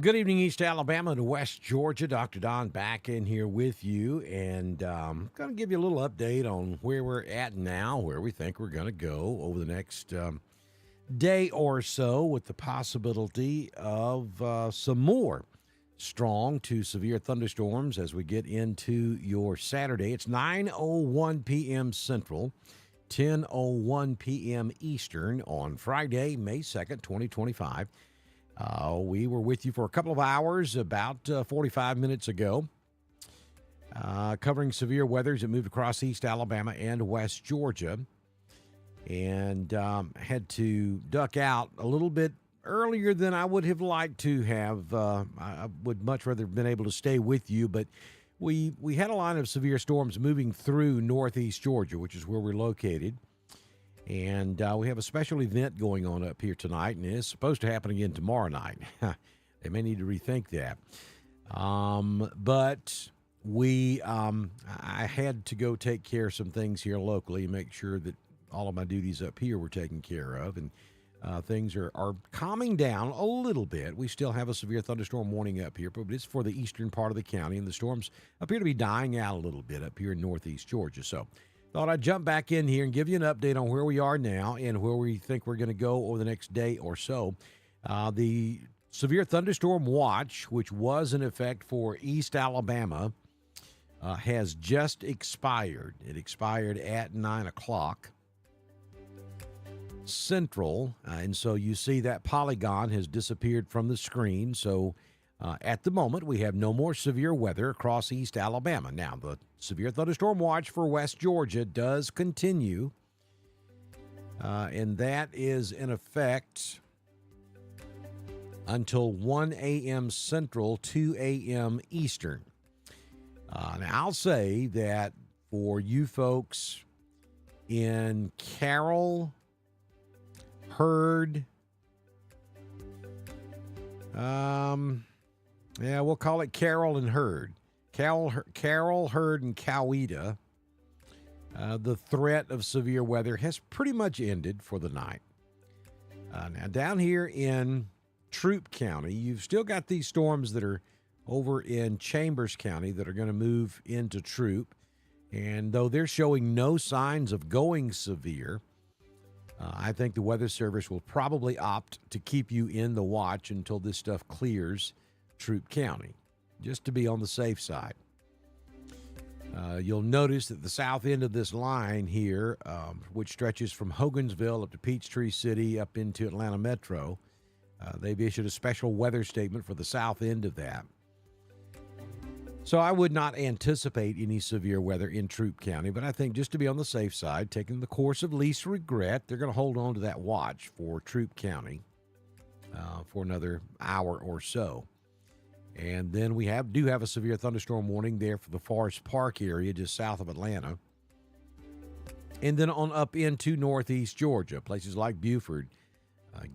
Good evening, East Alabama to West Georgia. Dr. Don back in here with you, and going to give you a little update on where we're at now, where we think we're going to go over the next day or so, with the possibility of some more strong to severe thunderstorms as we get into your Saturday. It's 9:01 p.m. Central, 10:01 p.m. Eastern on Friday, May 2nd, 2025. We were with you for a couple of hours about 45 minutes ago, covering severe weather as it moved across East Alabama and West Georgia, and had to duck out a little bit earlier than I would have liked to have. I would much rather have been able to stay with you, but we had a line of severe storms moving through northeast Georgia, which is where we're located. And we have a special event going on up here tonight, and it's supposed to happen again tomorrow night. They may need to rethink that. But I had to go take care of some things here locally and make sure that all of my duties up here were taken care of. And things are calming down a little bit. We still have a severe thunderstorm warning up here, but it's for the eastern part of the county, and the storms appear to be dying out a little bit up here in northeast Georgia. So thought I'd jump back in here and give you an update on where we are now and where we think we're going to go over the next day or so. The severe thunderstorm watch, which was in effect for East Alabama, has just expired. It expired at 9 o'clock Central, and so you see that polygon has disappeared from the screen. So at the moment, we have no more severe weather across East Alabama. Now, the severe thunderstorm watch for West Georgia does continue, and that is in effect until 1 a.m. Central, 2 a.m. Eastern. Now, I'll say that for you folks in Carroll, Heard, yeah, we'll call it Carroll and Heard. Carroll, Heard, and Coweta. The threat of severe weather has pretty much ended for the night. Now, down here in Troup County, you've still got these storms that are over in Chambers County that are going to move into Troup. And though they're showing no signs of going severe, I think the Weather Service will probably opt to keep you in the watch until this stuff clears Troup County, just to be on the safe side. You'll notice that the south end of this line here, which stretches from Hogansville up to Peachtree City up into Atlanta Metro, they've issued a special weather statement for the south end of that. So I would not anticipate any severe weather in Troup County, but I think just to be on the safe side, taking the course of least regret, they're going to hold on to that watch for Troup County for another hour or so. And then we do have a severe thunderstorm warning there for the Forest Park area just south of Atlanta. And then on up into northeast Georgia, places like Buford,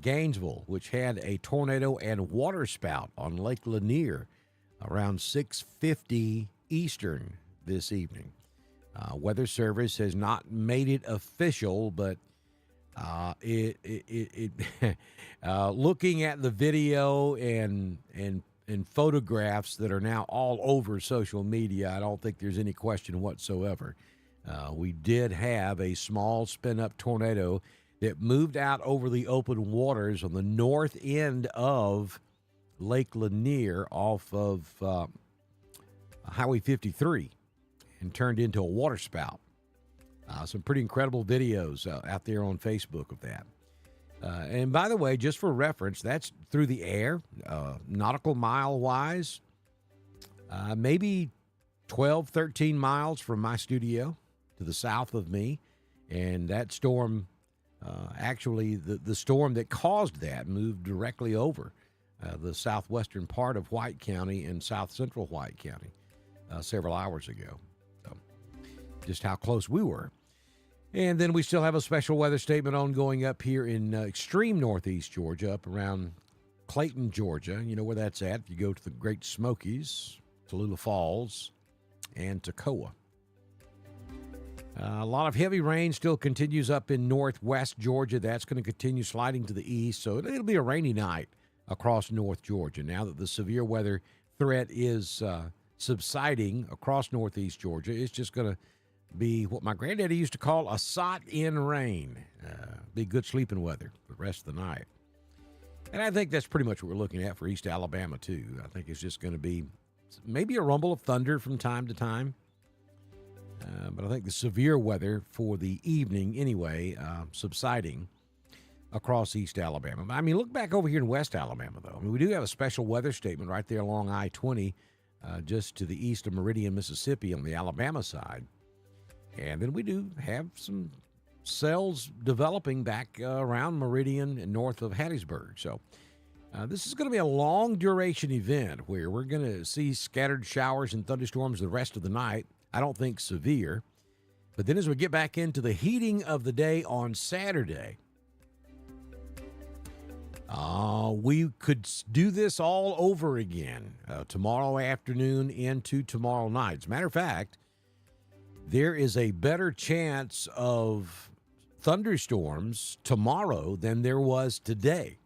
Gainesville, which had a tornado and waterspout on Lake Lanier around 6:50 Eastern this evening. Weather Service has not made it official, but looking at the video and photographs that are now all over social media, I don't think there's any question whatsoever. We did have a small spin-up tornado that moved out over the open waters on the north end of Lake Lanier off of Highway 53 and turned into a waterspout. Some pretty incredible videos out there on Facebook of that. And by the way, just for reference, that's through the air, nautical mile-wise, maybe 12, 13 miles from my studio to the south of me. And that storm, actually, the storm that caused that moved directly over the southwestern part of White County and south central White County several hours ago. So just how close we were. And then we still have a special weather statement ongoing up here in extreme northeast Georgia, up around Clayton, Georgia. You know where that's at. If you go to the Great Smokies, Tallulah Falls, and Toccoa. A lot of heavy rain still continues up in northwest Georgia. That's going to continue sliding to the east, so it'll be a rainy night across North Georgia. Now that the severe weather threat is subsiding across northeast Georgia, it's just going to be what my granddaddy used to call a sot in rain. Be good sleeping weather for the rest of the night. And I think that's pretty much what we're looking at for East Alabama, too. I think it's just going to be maybe a rumble of thunder from time to time. But I think the severe weather for the evening, anyway, subsiding across East Alabama. I mean, look back over here in West Alabama, though. I mean, we do have a special weather statement right there along I-20, just to the east of Meridian, Mississippi on the Alabama side. And then we do have some cells developing back around Meridian and north of Hattiesburg. So this is going to be a long-duration event where we're going to see scattered showers and thunderstorms the rest of the night. I don't think severe. But then as we get back into the heating of the day on Saturday, we could do this all over again tomorrow afternoon into tomorrow night. As a matter of fact, there is a better chance of thunderstorms tomorrow than there was today.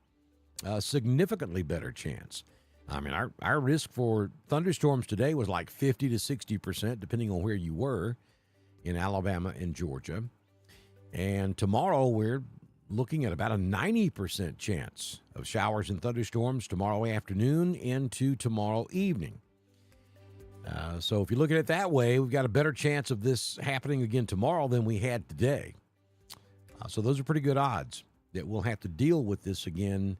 A significantly better chance. I mean, our risk for thunderstorms today was like 50 to 60%, depending on where you were in Alabama and Georgia. And tomorrow we're looking at about a 90% chance of showers and thunderstorms tomorrow afternoon into tomorrow evening. So if you look at it that way, we've got a better chance of this happening again tomorrow than we had today. So those are pretty good odds that we'll have to deal with this again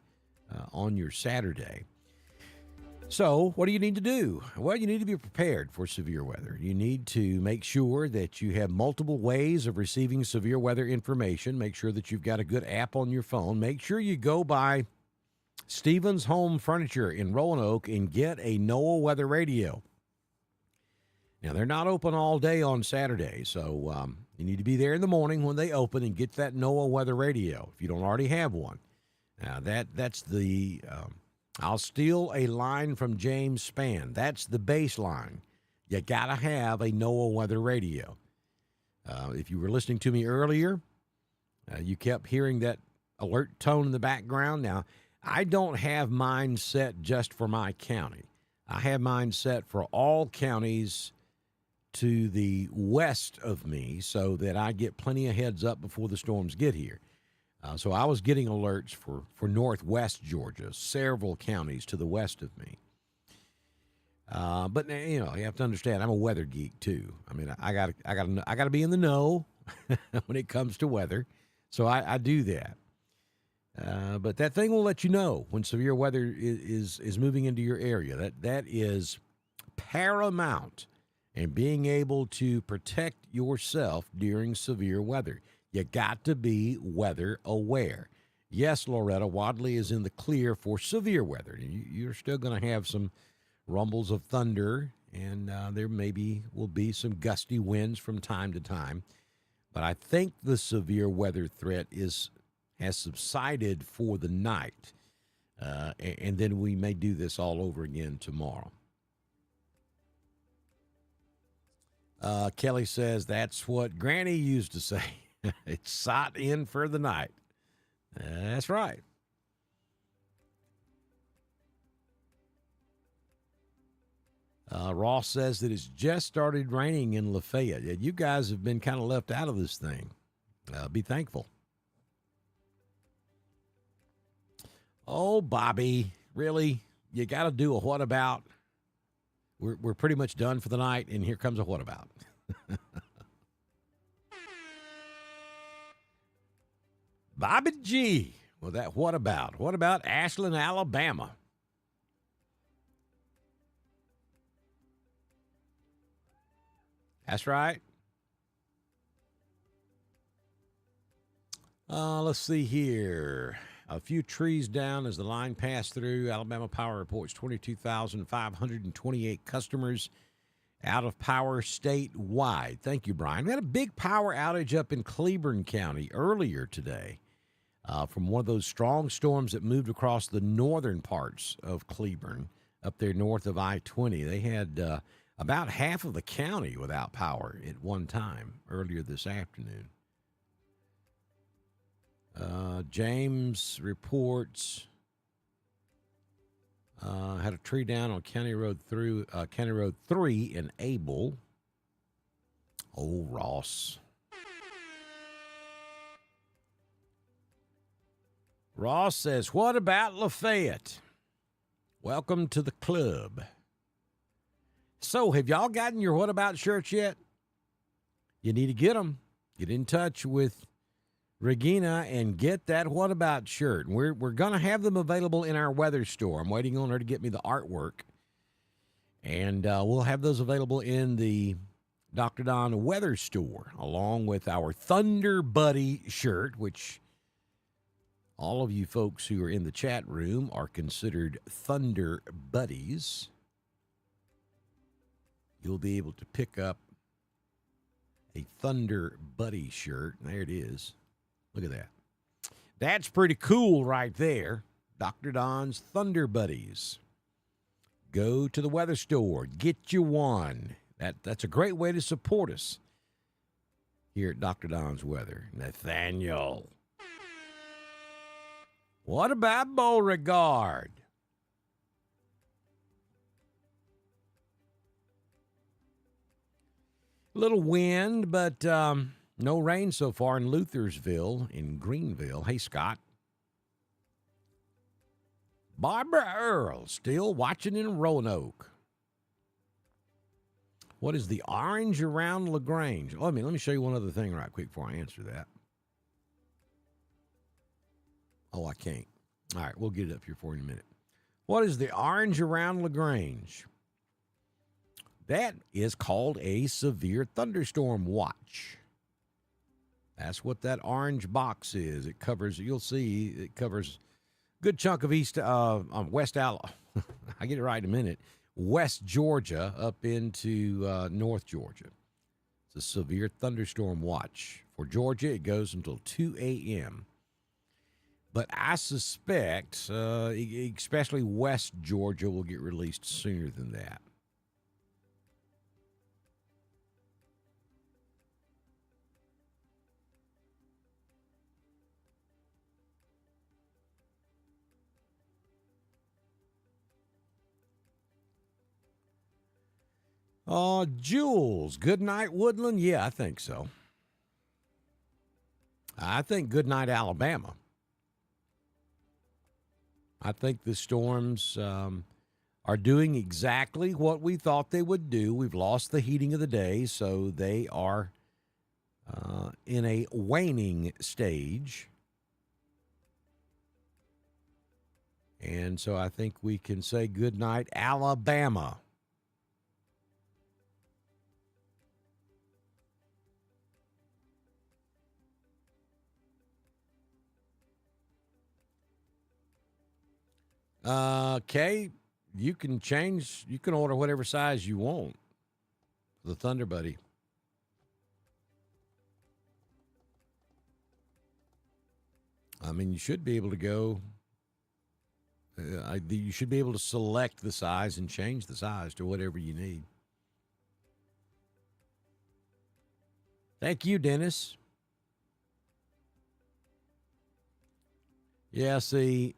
on your Saturday. So what do you need to do? Well, you need to be prepared for severe weather. You need to make sure that you have multiple ways of receiving severe weather information. Make sure that you've got a good app on your phone. Make sure you go by Stevens Home Furniture in Roanoke and get a NOAA weather radio. Now, they're not open all day on Saturday, so you need to be there in the morning when they open and get that NOAA weather radio if you don't already have one. Now, that's the... I'll steal a line from James Spann. That's the baseline. You got to have a NOAA weather radio. If you were listening to me earlier, you kept hearing that alert tone in the background. Now, I don't have mine set just for my county. I have mine set for all counties to the west of me so that I get plenty of heads up before the storms get here. So I was getting alerts for northwest Georgia, several counties to the west of me. But you know, you have to understand, I'm a weather geek too. I mean, I got to be in the know when it comes to weather, so I do that. But that thing will let you know when severe weather is moving into your area. That is paramount in being able to protect yourself during severe weather. You got to be weather aware. Yes, Loretta, Wadley is in the clear for severe weather. You're still going to have some rumbles of thunder, and there maybe will be some gusty winds from time to time. But I think the severe weather threat has subsided for the night, and then we may do this all over again tomorrow. Kelly says that's what Granny used to say. It's sot in for the night. That's right. Ross says that it's just started raining in Lafayette. You guys have been kind of left out of this thing. Be thankful. Oh, Bobby, really? You got to do a what about? We're pretty much done for the night, and here comes a what about. Bobby G. Well, that what about? What about Ashland, Alabama? That's right. Let's see here. A few trees down as the line passed through. Alabama Power reports 22,528 customers out of power statewide. Thank you, Brian. We had a big power outage up in Cleburne County earlier today from one of those strong storms that moved across the northern parts of Cleburne up there north of I-20. They had about half of the county without power at one time earlier this afternoon. James reports Had a tree down on County Road 3 in Able. Oh, Ross. Ross says, what about Lafayette? Welcome to the club. So, have y'all gotten your What About shirts yet? You need to get them. Get in touch with Regina and get that What About shirt. We're going to have them available in our weather store. I'm waiting on her to get me the artwork. And we'll have those available in the Dr. Don weather store, along with our Thunder Buddy shirt, which all of you folks who are in the chat room are considered Thunder Buddies. You'll be able to pick up a Thunder Buddy shirt. There it is. Look at that. That's pretty cool right there. Dr. Don's Thunder Buddies. Go to the weather store. Get you one. That's a great way to support us here at Dr. Don's Weather. Nathaniel. What about Beauregard? A little wind, but no rain so far in Luthersville, in Greenville. Hey, Scott. Barbara Earl still watching in Roanoke. What is the orange around LaGrange? Let me show you one other thing right quick before I answer that. Oh, I can't. All right, we'll get it up here for you in a minute. What is the orange around LaGrange? That is called a severe thunderstorm watch. That's what that orange box is. It covers, you'll see, it covers a good chunk of West Alabama. I get it right in a minute. West Georgia up into North Georgia. It's a severe thunderstorm watch. For Georgia, it goes until 2 a.m. But I suspect, especially West Georgia, will get released sooner than that. Jules, good night, Woodland? Yeah, I think so. I think good night, Alabama. I think the storms are doing exactly what we thought they would do. We've lost the heating of the day, so they are in a waning stage. And so I think we can say good night, Alabama. Okay, you can order whatever size you want. The Thunder Buddy. I mean, you should be able to go. You should be able to select the size and change the size to whatever you need. Thank you, Dennis. Yeah, see,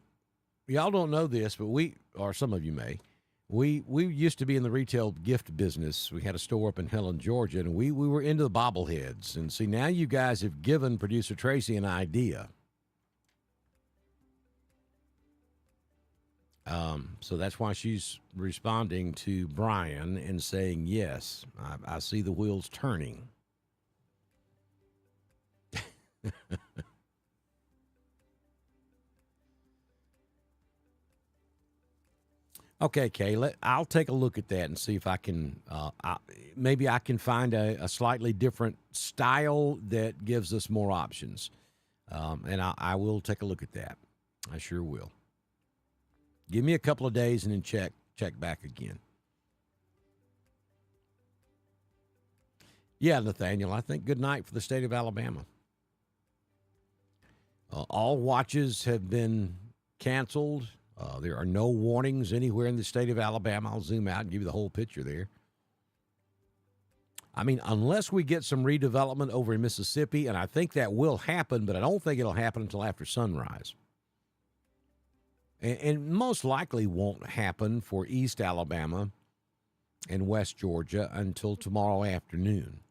y'all don't know this, but or some of you may, we used to be in the retail gift business. We had a store up in Helen, Georgia, and we were into the bobbleheads. And see, now you guys have given producer Tracy an idea. So that's why she's responding to Brian and saying, yes, I see the wheels turning. Okay, Kay, I'll take a look at that and see if I can, maybe I can find a slightly different style that gives us more options. And I will take a look at that. I sure will. Give me a couple of days and then check back again. Yeah, Nathaniel, I think good night for the state of Alabama. All watches have been canceled. There are no warnings anywhere in the state of Alabama. I'll zoom out and give you the whole picture there. I mean, unless we get some redevelopment over in Mississippi, and I think that will happen, but I don't think it'll happen until after sunrise. and most likely won't happen for East Alabama and West Georgia until tomorrow afternoon.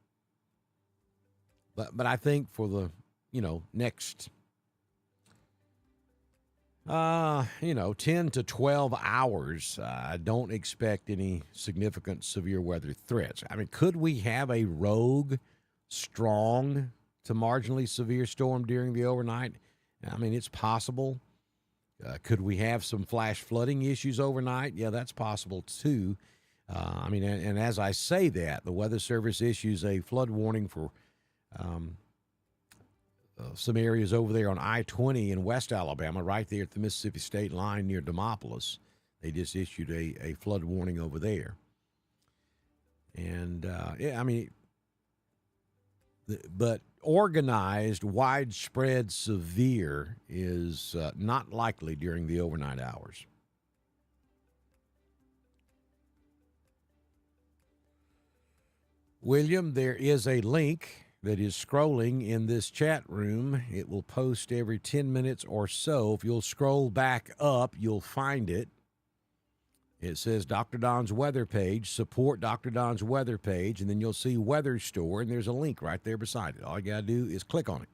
But I think for the next 10 to 12 hours, I don't expect any significant severe weather threats. I mean, could we have a rogue, strong to marginally severe storm during the overnight? I mean, it's possible. Could we have some flash flooding issues overnight? Yeah, that's possible too. And as I say that, the Weather Service issues a flood warning for some areas over there on I-20 in West Alabama, right there at the Mississippi State line near Demopolis. They just issued a flood warning over there. And, but organized, widespread, severe is not likely during the overnight hours. William, there is a link that is scrolling in this chat room. It will post every 10 minutes or so. If you'll scroll back up, you'll find it. It says Dr. Don's weather page, support Dr. Don's weather page, and then you'll see Weather Store, and there's a link right there beside it. All you got to do is click on it,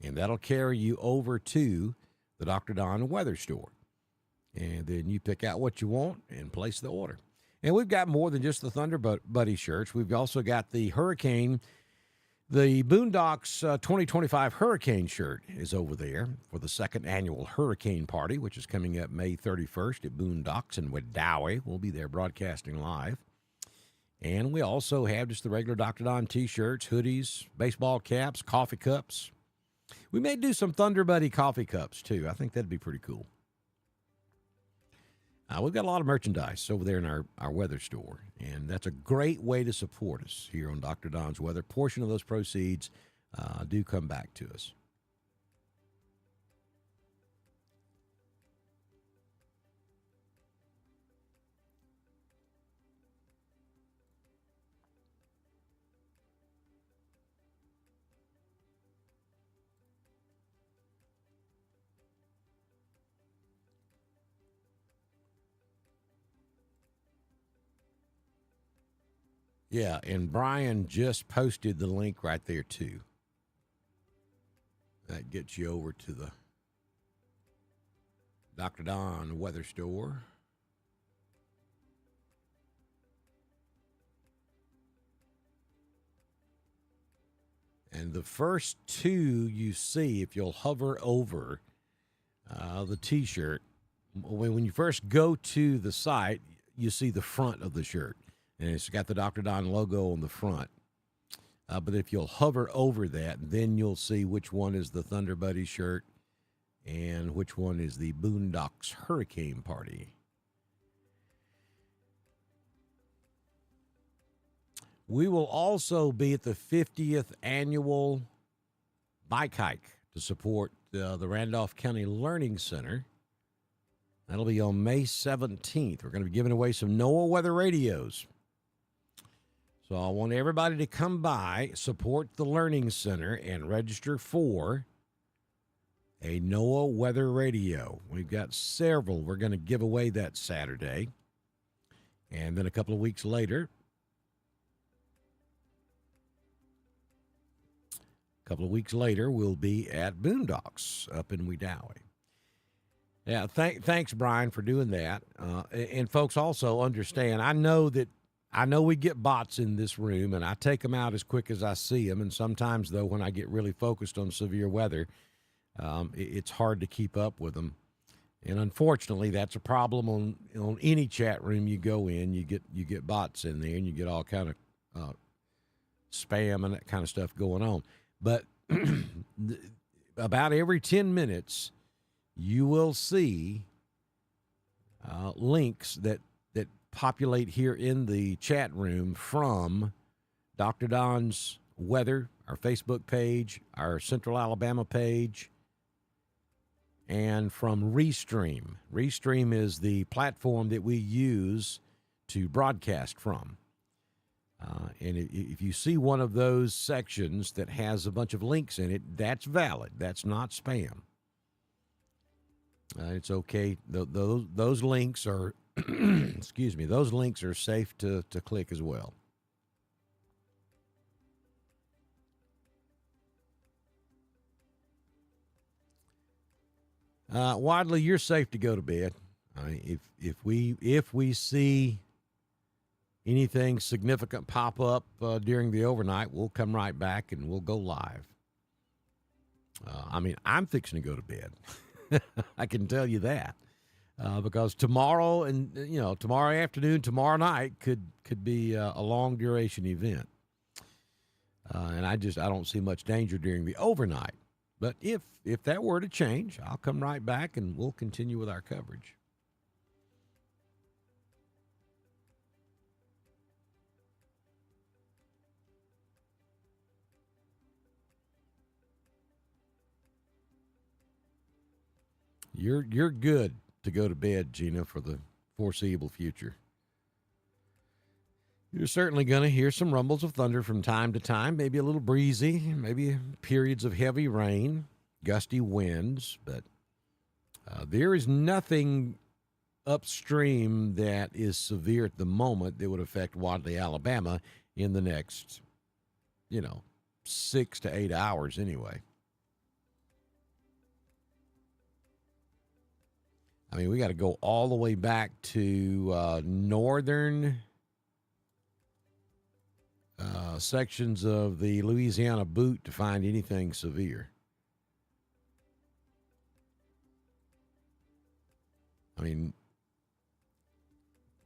and that'll carry you over to the Dr. Don Weather Store. And then you pick out what you want and place the order. And we've got more than just the Thunder Buddy shirts. We've also got the Hurricane. The Boondocks 2025 Hurricane shirt is over there for the second annual Hurricane Party, which is coming up May 31st at Boondocks in Wedowee. We'll be there broadcasting live. And we also have just the regular Dr. Don T-shirts, hoodies, baseball caps, coffee cups. We may do some Thunder Buddy coffee cups, too. I think that'd be pretty cool. We've got a lot of merchandise over there in our weather store, and that's a great way to support us here on Dr. Don's Weather. Portion of those proceeds do come back to us. Yeah, and Brian just posted the link right there, too. That gets you over to the Dr. Don Weather Store. And the first two you see, if you'll hover over the T-shirt, when you first go to the site, you see the front of the shirt. And it's got the Dr. Don logo on the front. But if you'll hover over that, then you'll see which one is the Thunder Buddy shirt and which one is the Boondocks Hurricane Party. We will also be at the 50th annual bike hike to support the Randolph County Learning Center. That'll be on May 17th. We're going to be giving away some NOAA weather radios. So I want everybody to come by, support the Learning Center, and register for a NOAA weather radio. We've got several we're going to give away that Saturday. And then a couple of weeks later, we'll be at Boondocks up in Wedowee. Yeah, thanks, Brian, for doing that. And folks also understand, I know we get bots in this room, and I take them out as quick as I see them. And sometimes, though, when I get really focused on severe weather, it's hard to keep up with them. And unfortunately, that's a problem on any chat room you go in. You get bots in there, and you get all kind of spam and that kind of stuff going on. But about every 10 minutes, you will see links that populate here in the chat room from Dr. Don's Weather, our Facebook page, our Central Alabama page, and from Restream. Restream is the platform that we use to broadcast from. And if you see one of those sections that has a bunch of links in it, that's valid. That's not spam. It's okay. Those links are, excuse me, those links are safe to click as well. Wadley, you're safe to go to bed. I mean, if we see anything significant pop up during the overnight, we'll come right back and we'll go live. I mean, I'm fixing to go to bed. I can tell you that because tomorrow and tomorrow afternoon, tomorrow night could be a long duration event, and I don't see much danger during the overnight. But if that were to change, I'll come right back and we'll continue with our coverage. You're good to go to bed, Gina, for the foreseeable future. You're certainly going to hear some rumbles of thunder from time to time, maybe a little breezy, maybe periods of heavy rain, gusty winds, but there is nothing upstream that is severe at the moment that would affect Wadley, Alabama in the next, 6 to 8 hours anyway. I mean, we got to go all the way back to northern sections of the Louisiana Boot to find anything severe. I mean,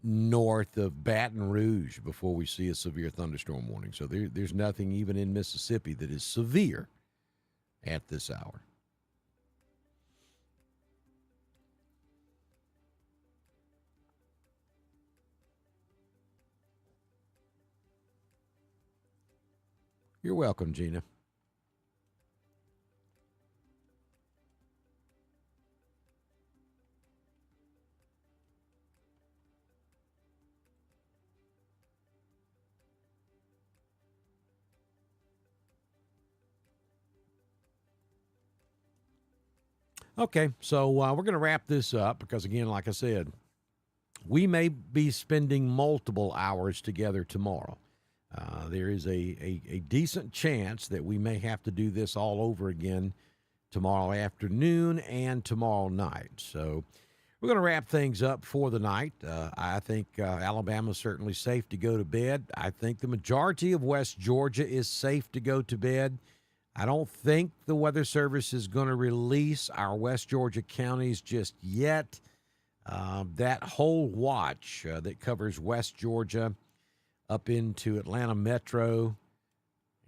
north of Baton Rouge before we see a severe thunderstorm warning. So there's nothing even in Mississippi that is severe at this hour. You're welcome, Gina. Okay, so we're going to wrap this up because, again, like I said, we may be spending multiple hours together tomorrow. There is a decent chance that we may have to do this all over again tomorrow afternoon and tomorrow night. So we're going to wrap things up for the night. I think Alabama's certainly safe to go to bed. I think the majority of West Georgia is safe to go to bed. I don't think the Weather Service is going to release our West Georgia counties just yet. That whole watch that covers West Georgia up into Atlanta Metro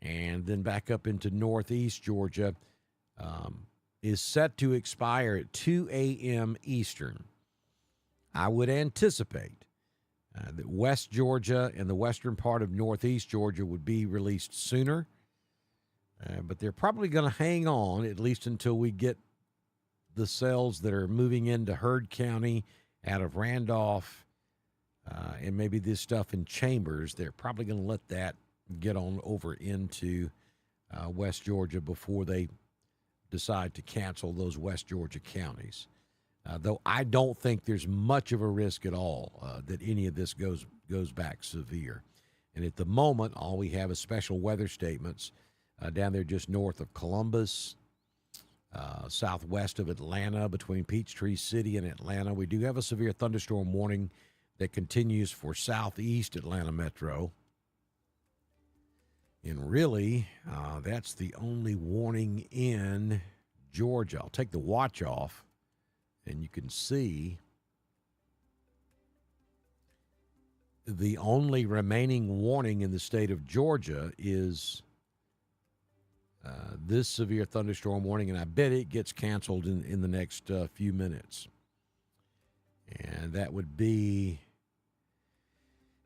and then back up into Northeast Georgia is set to expire at 2 a.m. Eastern. I would anticipate that West Georgia and the western part of Northeast Georgia would be released sooner. But they're probably going to hang on at least until we get the cells that are moving into Heard County out of Randolph and maybe this stuff in Chambers. They're probably going to let that get on over into West Georgia before they decide to cancel those West Georgia counties. Though I don't think there's much of a risk at all that any of this goes back severe. And at the moment, all we have is special weather statements down there just north of Columbus, southwest of Atlanta, between Peachtree City and Atlanta. We do have a severe thunderstorm warning that continues for southeast Atlanta Metro. And really, that's the only warning in Georgia. I'll take the watch off, and you can see the only remaining warning in the state of Georgia is this severe thunderstorm warning, and I bet it gets canceled in the next few minutes. And that would be,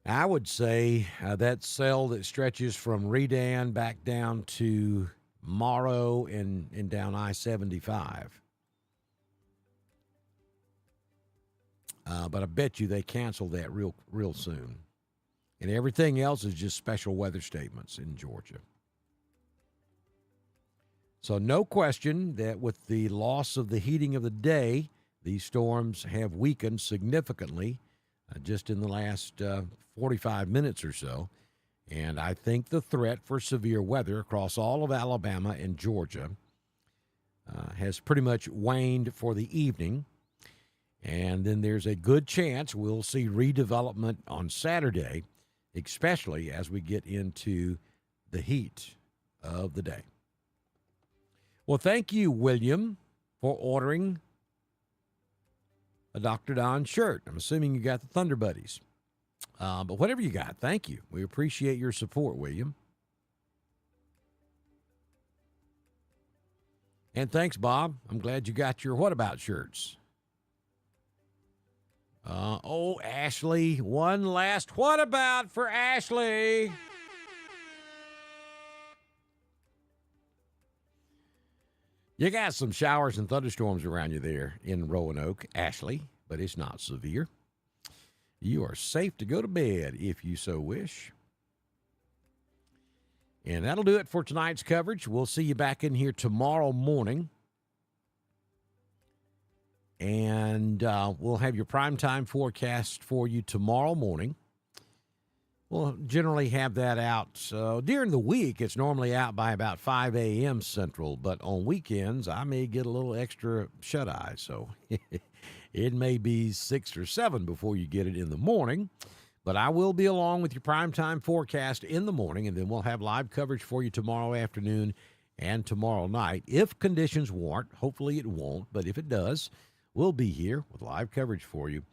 I would say, that cell that stretches from Redan back down to Morrow and down I-75. But I bet you they cancel that real soon. And everything else is just special weather statements in Georgia. So no question that with the loss of the heating of the day, These storms have weakened significantly just in the last 45 minutes or so. And I think the threat for severe weather across all of Alabama and Georgia has pretty much waned for the evening. And then there's a good chance we'll see redevelopment on Saturday, especially as we get into the heat of the day. Well, thank you, William, for ordering a Dr. Don shirt. I'm assuming you got the Thunder Buddies. But whatever you got, thank you. We appreciate your support, William. And thanks, Bob. I'm glad you got your What About shirts. Ashley, one last What About for Ashley. You got some showers and thunderstorms around you there in Roanoke, Ashley, but it's not severe. You are safe to go to bed if you so wish. And that'll do it for tonight's coverage. We'll see you back in here tomorrow morning. And we'll have your primetime forecast for you tomorrow morning. We'll generally have that out. During the week, it's normally out by about 5 a.m. Central, but on weekends, I may get a little extra shut-eye, so it may be 6 or 7 before you get it in the morning. But I will be along with your primetime forecast in the morning, and then we'll have live coverage for you tomorrow afternoon and tomorrow night. If conditions warrant, hopefully it won't, but if it does, we'll be here with live coverage for you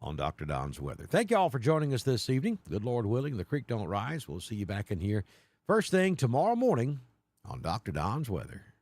on Dr. Don's Weather. Thank you all for joining us this evening. Good Lord willing, the creek don't rise. We'll see you back in here first thing tomorrow morning on Dr. Don's Weather.